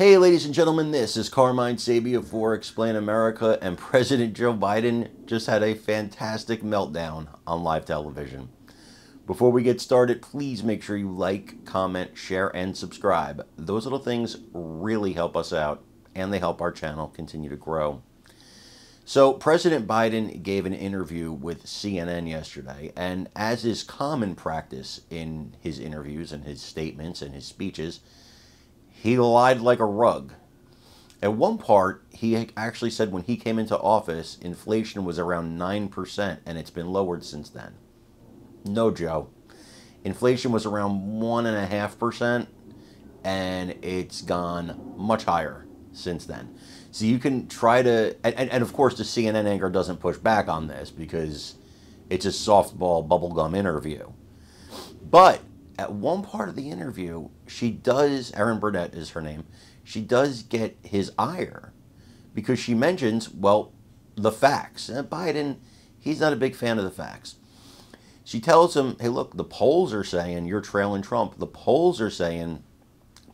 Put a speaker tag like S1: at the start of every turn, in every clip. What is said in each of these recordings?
S1: Hey, ladies and gentlemen, this is Carmine Sabia for Explain America, and President Joe Biden just had a fantastic meltdown on live television. Before we get started, please make sure you like, comment, share, and subscribe. Those little things really help us out, and they help our channel continue to grow. So, President Biden gave an interview with CNN yesterday, and as is common practice in his interviews and his statements and his speeches, he lied like a rug. At one part, he actually said when he came into office, inflation was around 9%, and it's been lowered since then. No, Joe. Inflation was around 1.5%, and it's gone much higher since then. So you can try to, and of course the CNN anchor doesn't push back on this because it's a softball bubblegum interview. But at one part of the interview, she does, Erin Burnett is her name, she does get his ire because she mentions, well, the facts. And Biden, he's not a big fan of the facts. She tells him, hey, look, the polls are saying you're trailing Trump. The polls are saying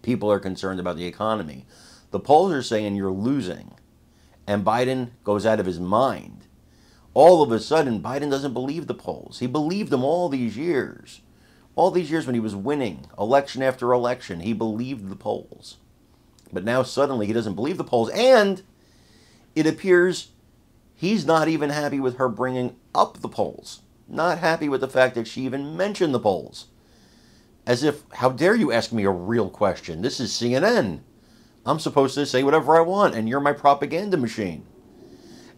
S1: people are concerned about the economy. The polls are saying you're losing. And Biden goes out of his mind. All of a sudden, Biden doesn't believe the polls. He believed them all these years. All these years when he was winning, election after election, he believed the polls. But now suddenly he doesn't believe the polls, and it appears he's not even happy with her bringing up the polls. Not happy with the fact that she even mentioned the polls. As if, how dare you ask me a real question? This is CNN. I'm supposed to say whatever I want, and you're my propaganda machine.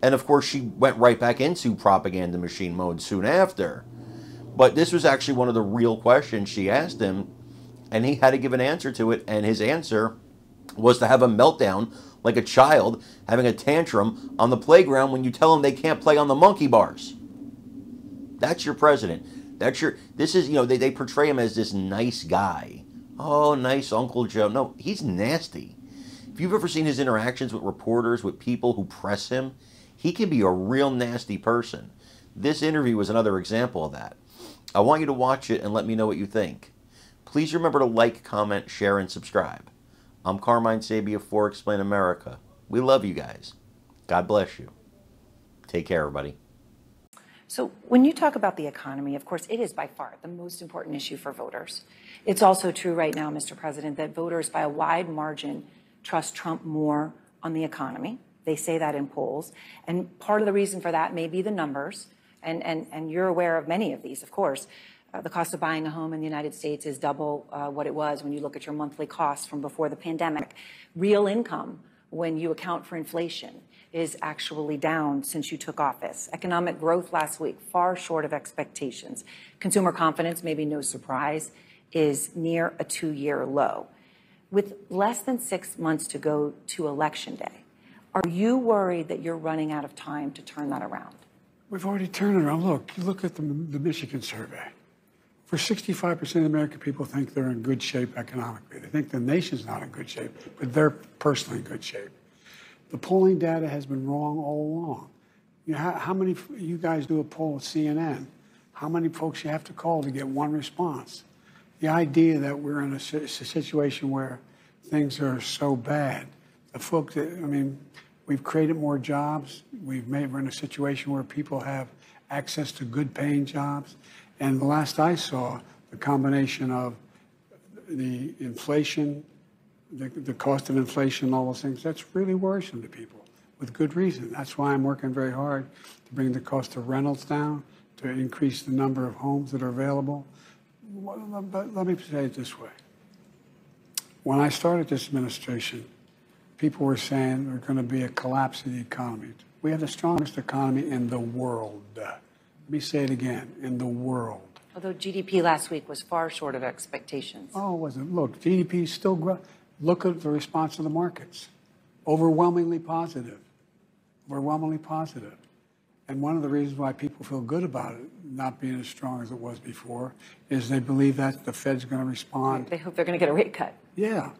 S1: And of course, she went right back into propaganda machine mode soon after. But this was actually one of the real questions she asked him, and he had to give an answer to it, and his answer was to have a meltdown like a child having a tantrum on the playground when you tell them they can't play on the monkey bars. That's your president. This is, they portray him as this nice guy. Oh, nice Uncle Joe. No, he's nasty. If you've ever seen his interactions with reporters, with people who press him, he can be a real nasty person. This interview was another example of that. I want you to watch it and let me know what you think. Please remember to like, comment, share, and subscribe. I'm Carmine Sabia for Explain America. We love you guys. God bless you. Take care, everybody.
S2: So when you talk about the economy, of course, it is by far the most important issue for voters. It's also true right now, Mr. President, that voters by a wide margin trust Trump more on the economy. They say that in polls. And part of the reason for that may be the numbers. And you're aware of many of these, of course. The cost of buying a home in the United States is double what it was when you look at your monthly costs from before the pandemic. Real income, when you account for inflation, is actually down since you took office. Economic growth last week, far short of expectations. Consumer confidence, maybe no surprise, is near a 2-year low. With less than 6 months to go to Election Day, are you worried that you're running out of time to turn that around?
S3: We've already turned it around. Look at the Michigan survey. For 65% of the American people think they're in good shape economically. They think the nation's not in good shape, but they're personally in good shape. The polling data has been wrong all along. How many, you guys do a poll at CNN, how many folks you have to call to get one response? The idea that we're in a situation where things are so bad, the folks that, we've created more jobs. We're in a situation where people have access to good paying jobs. And the last I saw, the combination of the inflation, the cost of inflation, all those things, that's really worrisome to people with good reason. That's why I'm working very hard to bring the cost of rentals down, to increase the number of homes that are available. But let me say it this way. When I started this administration, people were saying there's going to be a collapse of the economy. We have the strongest economy in the world. Let me say it again, in the world.
S2: Although GDP last week was far short of expectations.
S3: Oh, it wasn't. Look, GDP is still growing. Look at the response of the markets. Overwhelmingly positive. Overwhelmingly positive. And one of the reasons why people feel good about it not being as strong as it was before is they believe that the Fed's going to respond.
S2: They hope they're going to get a rate cut.
S3: Yeah.